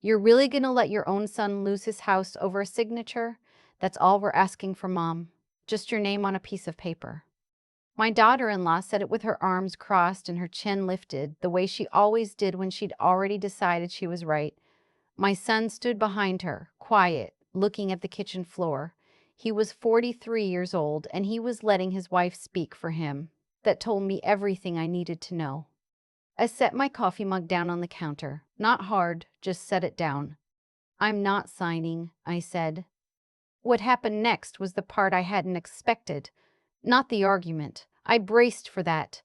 You're really gonna let your own son lose his house over a signature? That's all we're asking for, Mom. Just your name on a piece of paper." My daughter-in-law said it with her arms crossed and her chin lifted, the way she always did when she'd already decided she was right. My son stood behind her, quiet, looking at the kitchen floor. He was 43 years old, and he was letting his wife speak for him. That told me everything I needed to know. I set my coffee mug down on the counter. Not hard, just set it down. "I'm not signing," I said. What happened next was the part I hadn't expected. Not the argument. I braced for that.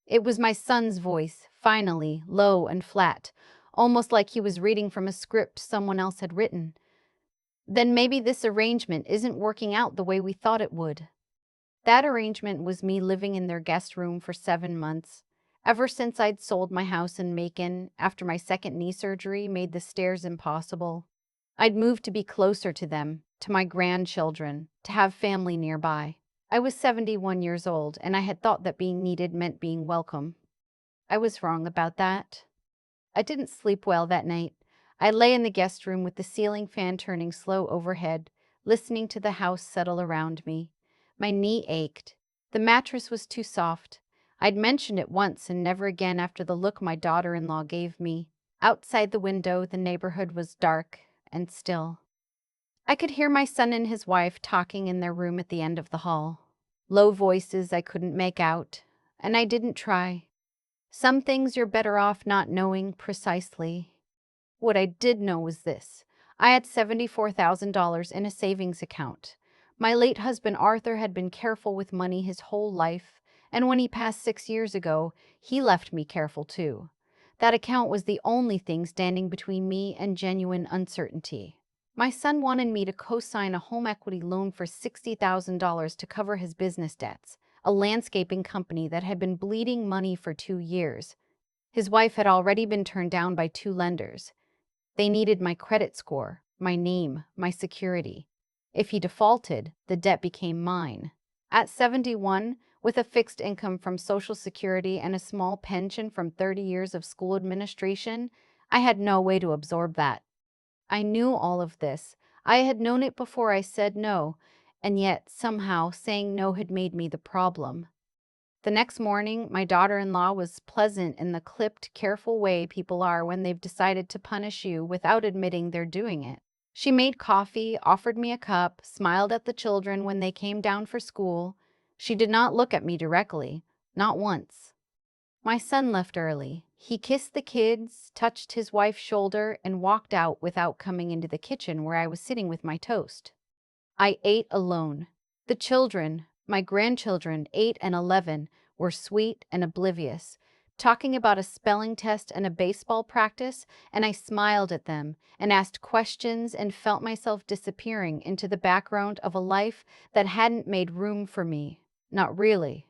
It was my son's voice, finally, low and flat, almost like he was reading from a script someone else had written. "Then maybe this arrangement isn't working out the way we thought it would." That arrangement was me living in their guest room for 7 months. Ever since I'd sold my house in Macon after my second knee surgery made the stairs impossible, I'd moved to be closer to them, to my grandchildren, to have family nearby. I was 71 years old, and I had thought that being needed meant being welcome. I was wrong about that. I didn't sleep well that night. I lay in the guest room with the ceiling fan turning slow overhead, listening to the house settle around me. My knee ached. The mattress was too soft. I'd mentioned it once and never again after the look my daughter-in-law gave me. Outside the window, the neighborhood was dark and still. I could hear my son and his wife talking in their room at the end of the hall. Low voices I couldn't make out, and I didn't try. Some things you're better off not knowing precisely. What I did know was this. I had $74,000 in a savings account. My late husband Arthur had been careful with money his whole life, and when he passed 6 years ago, he left me careful too. That account was the only thing standing between me and genuine uncertainty. My son wanted me to co-sign a home equity loan for $60,000 to cover his business debts, a landscaping company that had been bleeding money for 2 years. His wife had already been turned down by 2 lenders. They needed my credit score, my name, my security. If he defaulted, the debt became mine. At 71, with a fixed income from Social Security and a small pension from 30 years of school administration, I had no way to absorb that. I knew all of this. I had known it before I said no, and yet somehow saying no had made me the problem. The next morning, my daughter-in-law was pleasant in the clipped, careful way people are when they've decided to punish you without admitting they're doing it. She made coffee, offered me a cup, smiled at the children when they came down for school. She did not look at me directly, not once. My son left early. He kissed the kids, touched his wife's shoulder, and walked out without coming into the kitchen where I was sitting with my toast. I ate alone. The children, my grandchildren, 8 and 11, were sweet and oblivious, talking about a spelling test and a baseball practice, and I smiled at them and asked questions and felt myself disappearing into the background of a life that hadn't made room for me. Not really.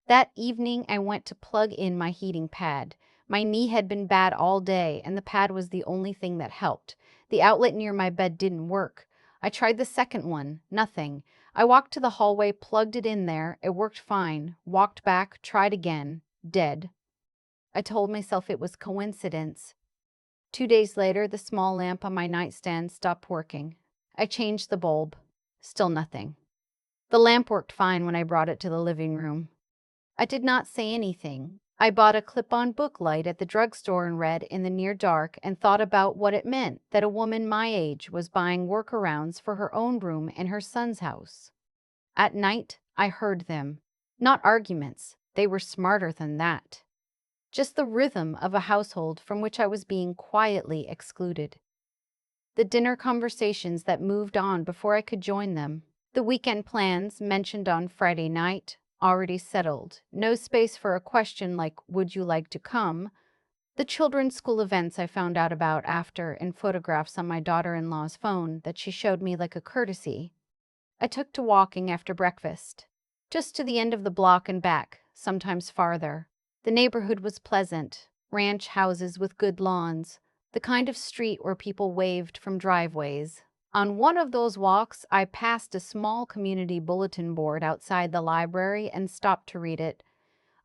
That evening, I went to plug in my heating pad. My knee had been bad all day, and the pad was the only thing that helped. The outlet near my bed didn't work. I tried the second one. Nothing. I walked to the hallway, plugged it in there. It worked fine. Walked back, tried again. Dead. I told myself it was coincidence. 2 days later, the small lamp on my nightstand stopped working. I changed the bulb. Still nothing. The lamp worked fine when I brought it to the living room. I did not say anything. I bought a clip-on book light at the drugstore and read in the near dark and thought about what it meant that a woman my age was buying workarounds for her own room in her son's house. At night, I heard them. Not arguments. They were smarter than that. Just the rhythm of a household from which I was being quietly excluded. The dinner conversations that moved on before I could join them. The weekend plans mentioned on Friday night, already settled. No space for a question like, "Would you like to come?" The children's school events I found out about after and photographs on my daughter-in-law's phone that she showed me like a courtesy. I took to walking after breakfast. Just to the end of the block and back, sometimes farther. The neighborhood was pleasant. Ranch houses with good lawns. The kind of street where people waved from driveways. On one of those walks, I passed a small community bulletin board outside the library and stopped to read it.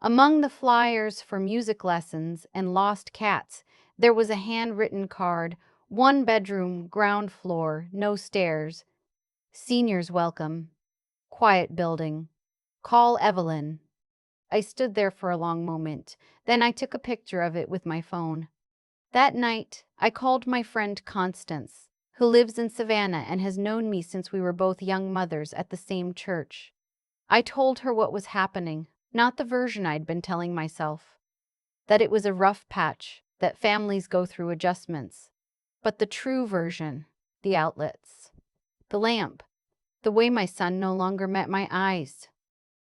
Among the flyers for music lessons and lost cats, there was a handwritten card, One bedroom, ground floor, no stairs. Seniors welcome. Quiet building. Call Evelyn. I stood there for a long moment. Then I took a picture of it with my phone. That night, I called my friend Constance, who lives in Savannah and has known me since we were both young mothers at the same church. I told her what was happening, not the version I'd been telling myself, that it was a rough patch, that families go through adjustments, but the true version, the outlets, the lamp, the way my son no longer met my eyes.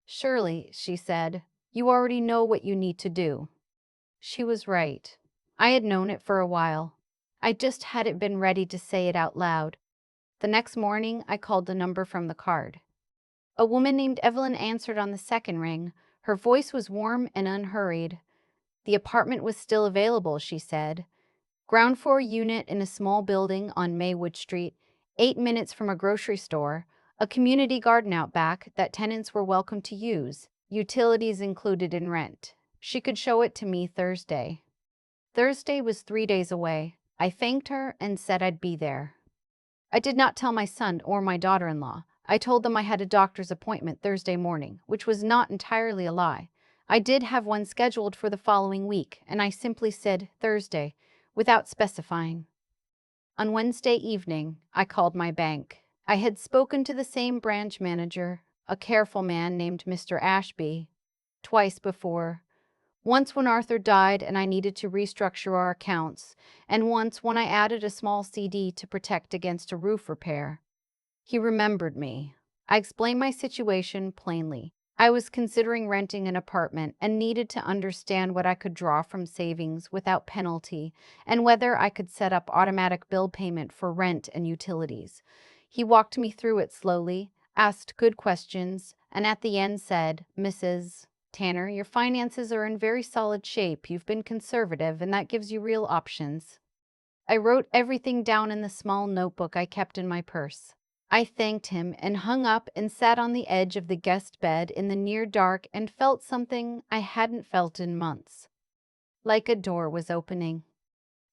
"Shirley," she said, "you already know what you need to do." She was right. I had known it for a while. I just hadn't been ready to say it out loud. The next morning, I called the number from the card. A woman named Evelyn answered on the second ring. Her voice was warm and unhurried. The apartment was still available, she said. Ground floor unit in a small building on Maywood Street, 8 minutes from a grocery store, a community garden out back that tenants were welcome to use, utilities included in rent. She could show it to me Thursday. Thursday was 3 days away. I thanked her and said I'd be there. I did not tell my son or my daughter-in-law. I told them I had a doctor's appointment Thursday morning, which was not entirely a lie. I did have one scheduled for the following week, and I simply said Thursday, without specifying. On Wednesday evening, I called my bank. I had spoken to the same branch manager, a careful man named Mr. Ashby, twice before. Once when Arthur died and I needed to restructure our accounts, and once when I added a small CD to protect against a roof repair. He remembered me. I explained my situation plainly. I was considering renting an apartment and needed to understand what I could draw from savings without penalty and whether I could set up automatic bill payment for rent and utilities. He walked me through it slowly, asked good questions, and at the end said, "Mrs. Tanner, your finances are in very solid shape. You've been conservative, and that gives you real options." I wrote everything down in the small notebook I kept in my purse. I thanked him and hung up and sat on the edge of the guest bed in the near dark and felt something I hadn't felt in months. Like a door was opening.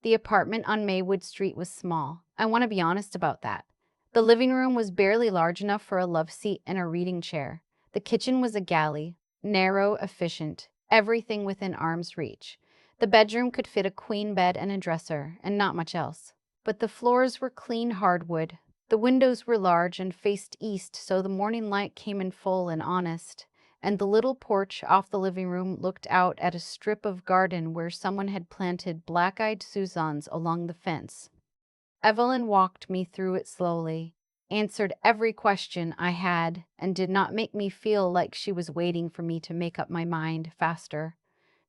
The apartment on Maywood Street was small. I want to be honest about that. The living room was barely large enough for a love seat and a reading chair. The kitchen was a galley, narrow, efficient, everything within arm's reach. The bedroom could fit a queen bed and a dresser, and not much else. But the floors were clean hardwood. The windows were large and faced east, so the morning light came in full and honest, and the little porch off the living room looked out at a strip of garden where someone had planted black-eyed Susans along the fence. Evelyn walked me through it slowly, answered every question I had, and did not make me feel like she was waiting for me to make up my mind faster.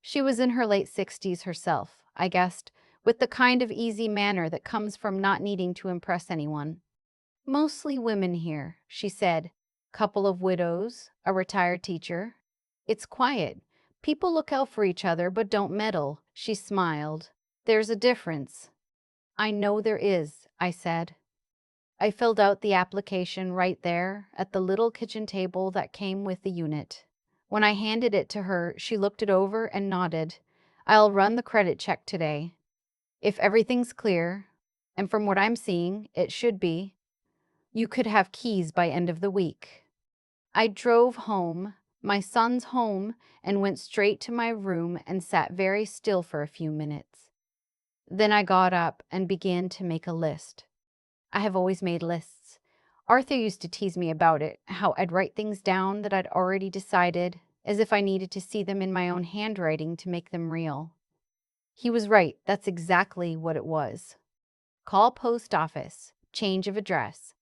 She was in her late 60s herself, I guessed, with the kind of easy manner that comes from not needing to impress anyone. "Mostly women here," she said. "Couple of widows, a retired teacher. It's quiet. People look out for each other but don't meddle." She smiled. "There's a difference." "I know there is," I said. I filled out the application right there at the little kitchen table that came with the unit. When I handed it to her, she looked it over and nodded. "I'll run the credit check today. If everything's clear, and from what I'm seeing, it should be, you could have keys by end of the week." I drove home, my son's home, and went straight to my room and sat very still for a few minutes. Then I got up and began to make a list. I have always made lists. Arthur used to tease me about it, how I'd write things down that I'd already decided, as if I needed to see them in my own handwriting to make them real. He was right, that's exactly what it was. Call post office, change of address.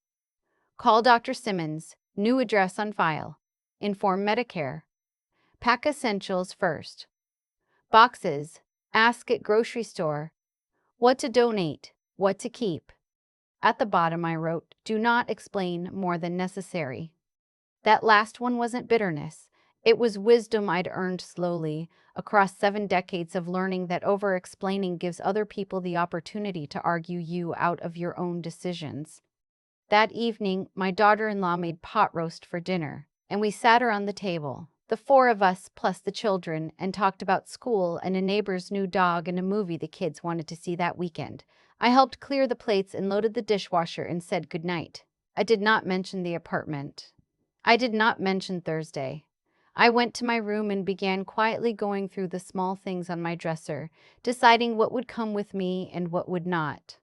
Call Dr. Simmons, new address on file. Inform Medicare. Pack essentials first. Boxes, ask at grocery store. What to donate, what to keep. At the bottom I wrote, "Do not explain more than necessary." That last one wasn't bitterness. It was wisdom I'd earned slowly, across 7 decades of learning that over-explaining gives other people the opportunity to argue you out of your own decisions. That evening, my daughter-in-law made pot roast for dinner, and we sat around the table, the 4 of us plus the children, and talked about school and a neighbor's new dog and a movie the kids wanted to see that weekend. I helped clear the plates and loaded the dishwasher and said goodnight. I did not mention the apartment. I did not mention Thursday. I went to my room and began quietly going through the small things on my dresser, deciding what would come with me and what would not.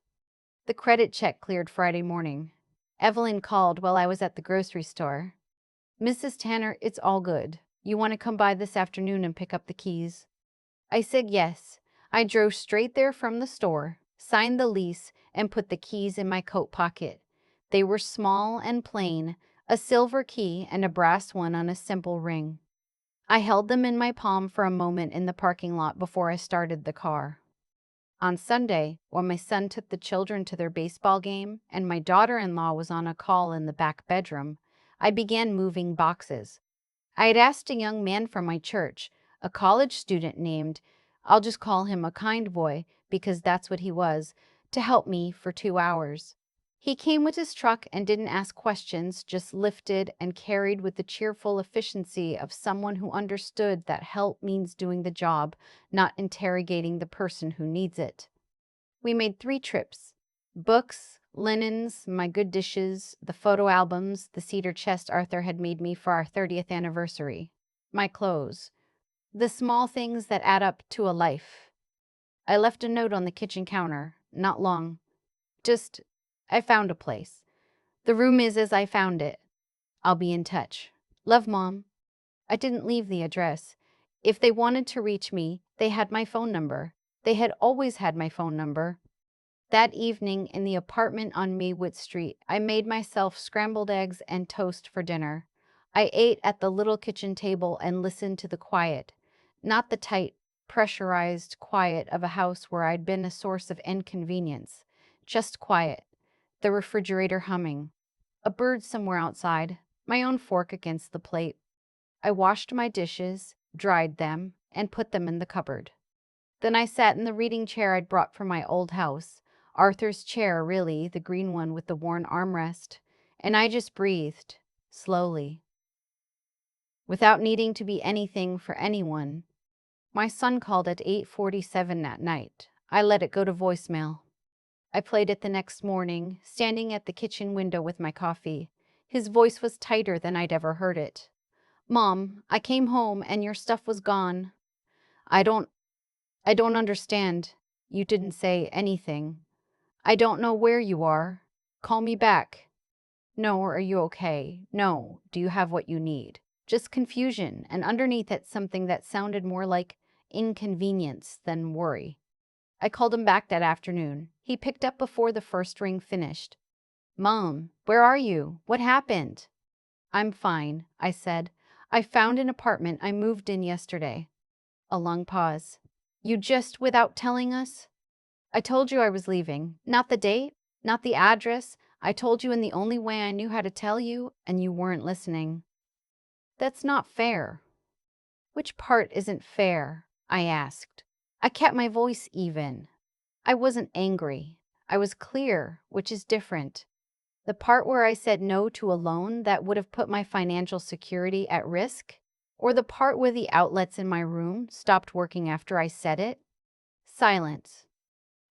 The credit check cleared Friday morning. Evelyn called while I was at the grocery store. "Mrs. Tanner, it's all good. You want to come by this afternoon and pick up the keys?" I said yes. I drove straight there from the store, signed the lease, and put the keys in my coat pocket. They were small and plain, a silver key and a brass one on a simple ring. I held them in my palm for a moment in the parking lot before I started the car. On Sunday, when my son took the children to their baseball game and my daughter-in-law was on a call in the back bedroom, I began moving boxes. I had asked a young man from my church, a college student named, I'll just call him a kind boy because that's what he was, to help me for 2 hours. He came with his truck and didn't ask questions, just lifted and carried with the cheerful efficiency of someone who understood that help means doing the job, not interrogating the person who needs it. We made 3 trips: books, linens, my good dishes, the photo albums, the cedar chest Arthur had made me for our 30th anniversary, my clothes, the small things that add up to a life. I left a note on the kitchen counter, not long. Just, I found a place. The room is as I found it. I'll be in touch. Love, Mom. I didn't leave the address. If they wanted to reach me, they had my phone number. They had always had my phone number. That evening in the apartment on Maywood Street, I made myself scrambled eggs and toast for dinner. I ate at the little kitchen table and listened to the quiet, not the tight, pressurized quiet of a house where I'd been a source of inconvenience. Just quiet, the refrigerator humming, a bird somewhere outside, my own fork against the plate. I washed my dishes, dried them, and put them in the cupboard. Then I sat in the reading chair I'd brought from my old house, Arthur's chair, really, the green one with the worn armrest, and I just breathed, slowly, without needing to be anything for anyone. My son called at 8:47 that night. I let it go to voicemail. I played it the next morning, standing at the kitchen window with my coffee. His voice was tighter than I'd ever heard it. "Mom, I came home and your stuff was gone. I don't I don't understand. You didn't say anything. I don't know where you are. Call me back. No, are you okay? No, do you have what you need?" Just confusion, and underneath it something that sounded more like inconvenience than worry. I called him back that afternoon. He picked up before the first ring finished. "Mom, where are you? What happened?" "I'm fine," I said. "I found an apartment I moved in yesterday." A long pause. "You just without telling us?" "I told you I was leaving. Not the date, not the address. I told you in the only way I knew how to tell you, and you weren't listening." "That's not fair." "Which part isn't fair?" I asked. I kept my voice even. I wasn't angry. I was clear, which is different. The part where I said no to a loan that would have put my financial security at risk? Or the part where the outlets in my room stopped working after I said it? Silence.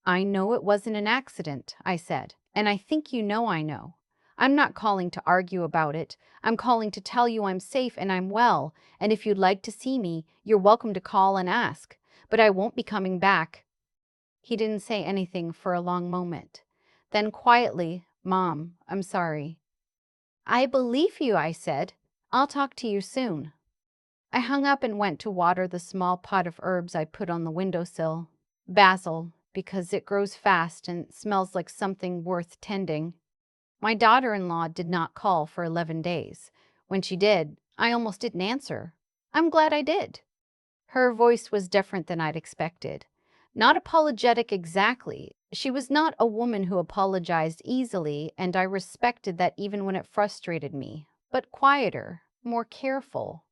"I know it wasn't an accident," I said, "and I think you know I know. I'm not calling to argue about it. I'm calling to tell you I'm safe and I'm well, and if you'd like to see me, you're welcome to call and ask. But I won't be coming back." He didn't say anything for a long moment. Then quietly, "Mom, I'm sorry." "I believe you," I said. "I'll talk to you soon." I hung up and went to water the small pot of herbs I put on the windowsill. Basil, because it grows fast and smells like something worth tending. My daughter-in-law did not call for 11 days. When she did, I almost didn't answer. I'm glad I did. Her voice was different than I'd expected. Not apologetic exactly. She was not a woman who apologized easily, and I respected that even when it frustrated me. But quieter, more careful.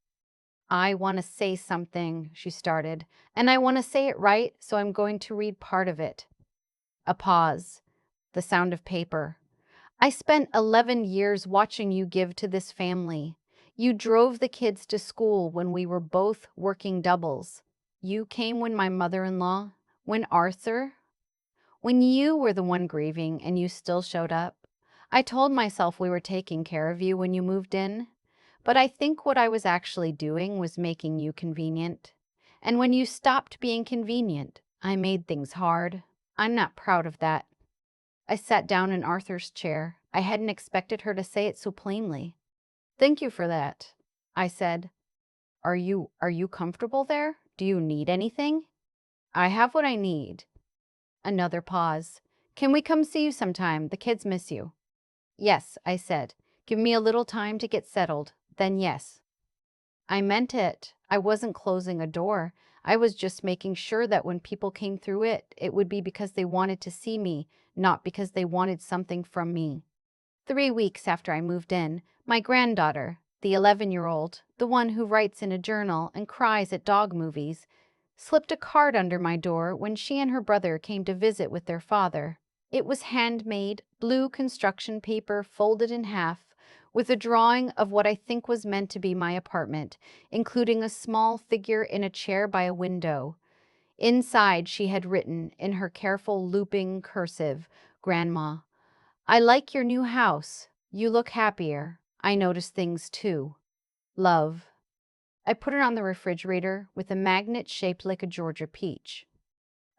"I want to say something," she started, "and I want to say it right, so I'm going to read part of it." A pause. The sound of paper. "I spent 11 years watching you give to this family. You drove the kids to school when we were both working doubles. You came when my mother-in-law, when Arthur, when you were the one grieving and you still showed up. I told myself we were taking care of you when you moved in, but I think what I was actually doing was making you convenient. And when you stopped being convenient, I made things hard. I'm not proud of that. I sat down in Arthur's chair. I hadn't expected her to say it so plainly. Thank you for that, I said. Are you comfortable there? Do you need anything? I have what I need. Another pause. Can we come see you sometime? The kids miss you. Yes, I said. Give me a little time to get settled. Then yes. I meant it. I wasn't closing a door. I was just making sure that when people came through it, it would be because they wanted to see me, not because they wanted something from me. 3 weeks after I moved in, my granddaughter, the 11-year-old, the one who writes in a journal and cries at dog movies, slipped a card under my door when she and her brother came to visit with their father. It was handmade, blue construction paper folded in half, with a drawing of what I think was meant to be my apartment, including a small figure in a chair by a window. Inside, she had written, in her careful looping cursive, "Grandma, I like your new house. You look happier. I notice things too. Love." I put it on the refrigerator with a magnet shaped like a Georgia peach.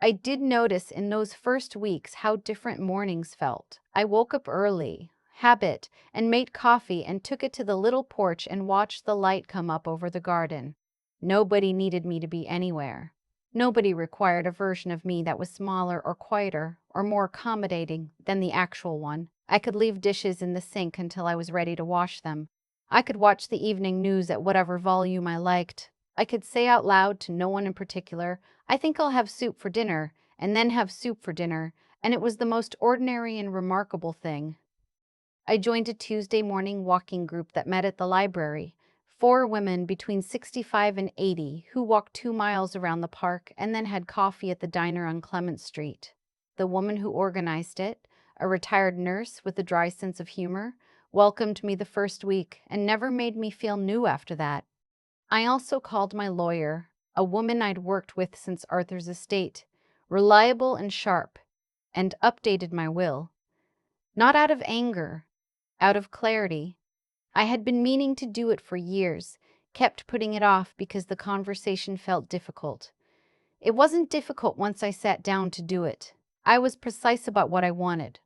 I did notice in those first weeks how different mornings felt. I woke up early, habit, and made coffee and took it to the little porch and watched the light come up over the garden. Nobody needed me to be anywhere. Nobody required a version of me that was smaller or quieter or more accommodating than the actual one. I could leave dishes in the sink until I was ready to wash them. I could watch the evening news at whatever volume I liked. I could say out loud to no one in particular, "I think I'll have soup for dinner," and then have soup for dinner, and it was the most ordinary and remarkable thing. I joined a Tuesday morning walking group that met at the library. 4 women between 65 and 80 who walked 2 miles around the park and then had coffee at the diner on Clement Street. The woman who organized it, a retired nurse with a dry sense of humor, welcomed me the first week and never made me feel new after that. I also called my lawyer, a woman I'd worked with since Arthur's estate, reliable and sharp, and updated my will. Not out of anger, out of clarity. I had been meaning to do it for years, kept putting it off because the conversation felt difficult. It wasn't difficult once I sat down to do it. I was precise about what I wanted.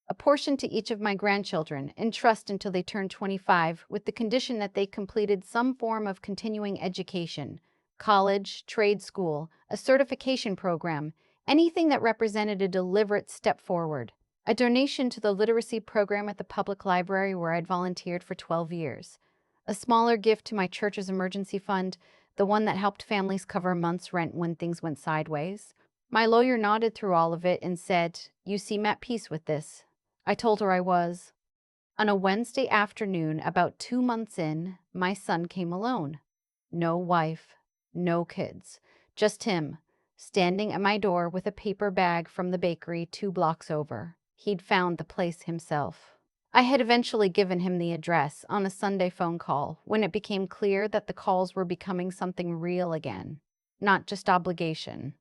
A portion to each of my grandchildren in trust until they turned 25, with the condition that they completed some form of continuing education, college, trade school, a certification program, anything that represented a deliberate step forward. A donation to the literacy program at the public library where I'd volunteered for 12 years. A smaller gift to my church's emergency fund, the one that helped families cover a month's rent when things went sideways. My lawyer nodded through all of it and said, "You seem at peace with this." I told her I was. On a Wednesday afternoon, about 2 months in, my son came alone. No wife, no kids, just him, standing at my door with a paper bag from the bakery 2 blocks over. He'd found the place himself. I had eventually given him the address on a Sunday phone call when it became clear that the calls were becoming something real again, not just obligation.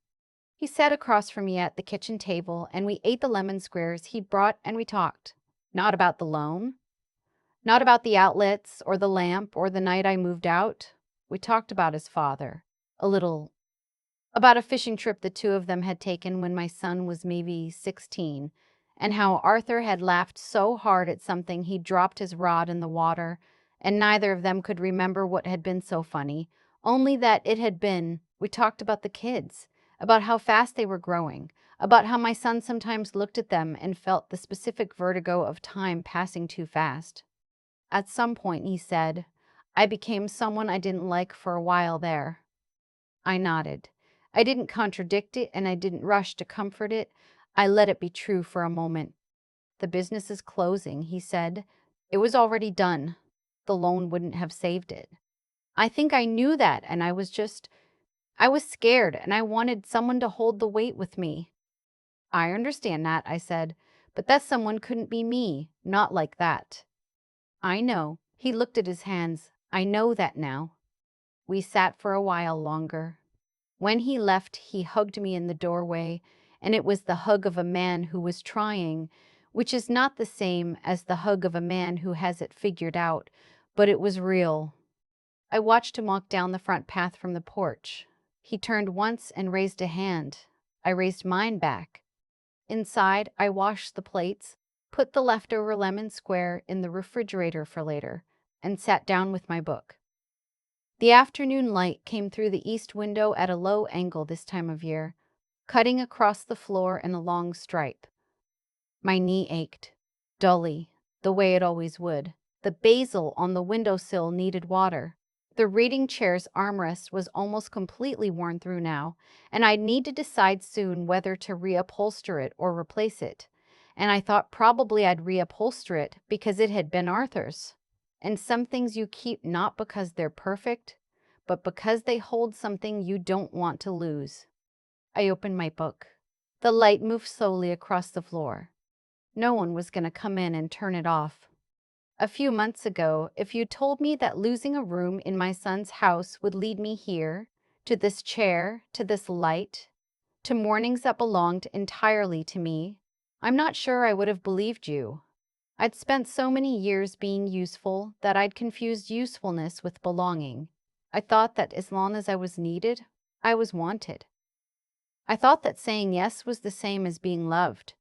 He sat across from me at the kitchen table, and we ate the lemon squares he'd brought, and we talked. Not about the loan, not about the outlets or the lamp or the night I moved out. We talked about his father, a little, about a fishing trip the two of them had taken when my son was maybe 16, and how Arthur had laughed so hard at something he dropped his rod in the water, and neither of them could remember what had been so funny, only that it had been. We talked about the kids, about how fast they were growing, about how my son sometimes looked at them and felt the specific vertigo of time passing too fast. At some point, he said, "I became someone I didn't like for a while there." I nodded. I didn't contradict it, and I didn't rush to comfort it. I let it be true for a moment. "The business is closing," he said. "It was already done. The loan wouldn't have saved it." I think I knew that, and I was scared, and I wanted someone to hold the weight with me. "I understand that," I said, "but that someone couldn't be me, not like that." "I know." He looked at his hands. "I know that now." We sat for a while longer. When he left, he hugged me in the doorway, and it was the hug of a man who was trying, which is not the same as the hug of a man who has it figured out, but it was real. I watched him walk down the front path from the porch. He turned once and raised a hand. I raised mine back. Inside, I washed the plates, put the leftover lemon square in the refrigerator for later, and sat down with my book. The afternoon light came through the east window at a low angle this time of year, cutting across the floor in a long stripe. My knee ached, dully, the way it always would. The basil on the windowsill needed water. The reading chair's armrest was almost completely worn through now, and I'd need to decide soon whether to reupholster it or replace it. And I thought probably I'd reupholster it because it had been Arthur's. And some things you keep not because they're perfect, but because they hold something you don't want to lose. I opened my book. The light moved slowly across the floor. No one was going to come in and turn it off. A few months ago, if you told me that losing a room in my son's house would lead me here, to this chair, to this light, to mornings that belonged entirely to me, I'm not sure I would have believed you. I'd spent so many years being useful that I'd confused usefulness with belonging. I thought that as long as I was needed, I was wanted. I thought that saying yes was the same as being loved.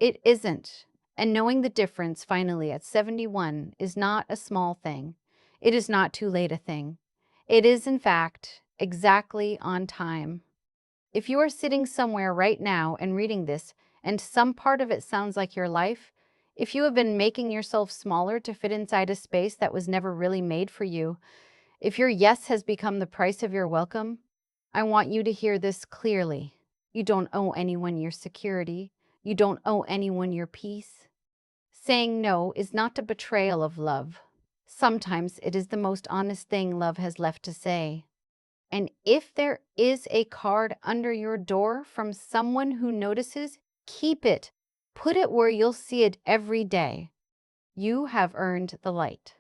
It isn't. And knowing the difference finally at 71 is not a small thing. It is not too late a thing. It is, in fact, exactly on time. If you are sitting somewhere right now and reading this, and some part of it sounds like your life, if you have been making yourself smaller to fit inside a space that was never really made for you, if your yes has become the price of your welcome, I want you to hear this clearly. You don't owe anyone your security. You don't owe anyone your peace. Saying no is not a betrayal of love. Sometimes it is the most honest thing love has left to say. And if there is a card under your door from someone who notices, keep it. Put it where you'll see it every day. You have earned the light.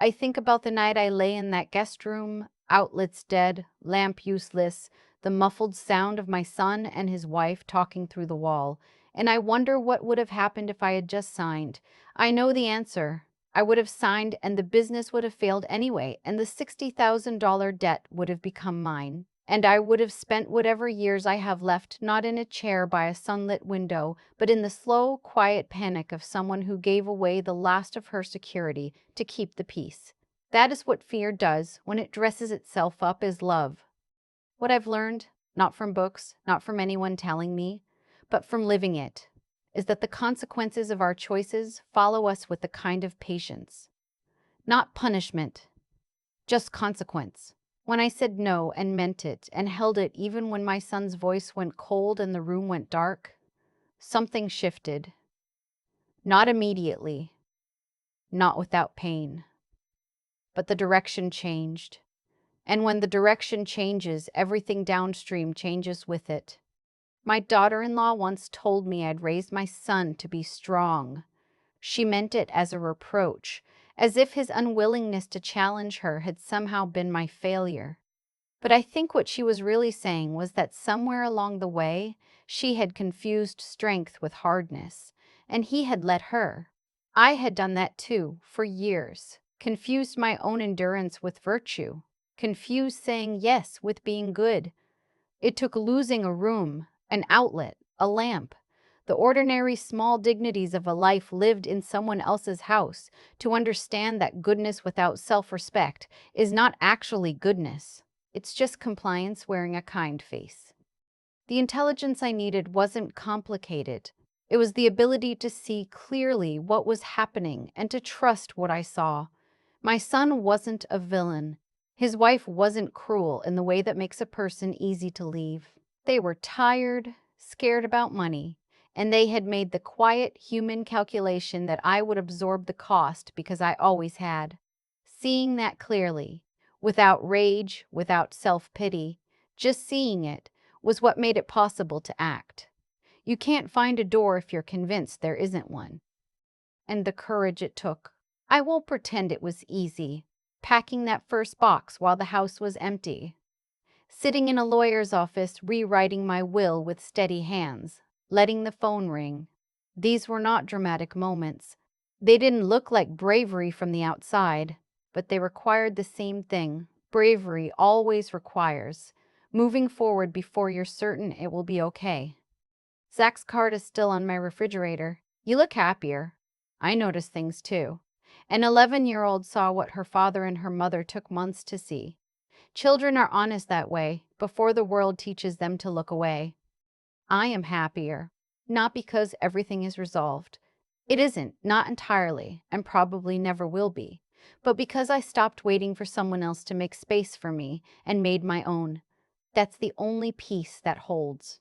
I think about the night I lay in that guest room, outlets dead, lamp useless, the muffled sound of my son and his wife talking through the wall, and I wonder what would have happened if I had just signed. I know the answer. I would have signed and the business would have failed anyway, and the $60,000 debt would have become mine. And I would have spent whatever years I have left not in a chair by a sunlit window, but in the slow, quiet panic of someone who gave away the last of her security to keep the peace. That is what fear does when it dresses itself up as love. What I've learned, not from books, not from anyone telling me, but from living it, is that the consequences of our choices follow us with a kind of patience. Not punishment, just consequence. When I said no and meant it and held it even when my son's voice went cold and the room went dark, something shifted. Not immediately, not without pain, but the direction changed. And when the direction changes, everything downstream changes with it. My daughter-in-law once told me I'd raised my son to be strong. She meant it as a reproach, as if his unwillingness to challenge her had somehow been my failure. But I think what she was really saying was that somewhere along the way, she had confused strength with hardness, and he had let her. I had done that too, for years, confused my own endurance with virtue, confused saying yes with being good. It took losing a room, an outlet, a lamp, the ordinary small dignities of a life lived in someone else's house, to understand that goodness without self-respect is not actually goodness. It's just compliance wearing a kind face. The intelligence I needed wasn't complicated. It was the ability to see clearly what was happening and to trust what I saw. My son wasn't a villain. His wife wasn't cruel in the way that makes a person easy to leave. They were tired, scared about money, and they had made the quiet human calculation that I would absorb the cost because I always had. Seeing that clearly, without rage, without self-pity, just seeing it, was what made it possible to act. You can't find a door if you're convinced there isn't one. And the courage it took. I won't pretend it was easy, packing that first box while the house was empty. Sitting in a lawyer's office, rewriting my will with steady hands, letting the phone ring. These were not dramatic moments. They didn't look like bravery from the outside, but they required the same thing. Bravery always requires moving forward before you're certain it will be okay. Zach's card is still on my refrigerator. You look happier. I notice things too. An 11-year-old saw what her father and her mother took months to see. Children are honest that way, before the world teaches them to look away. I am happier, not because everything is resolved. It isn't, not entirely, and probably never will be, but because I stopped waiting for someone else to make space for me and made my own. That's the only peace that holds.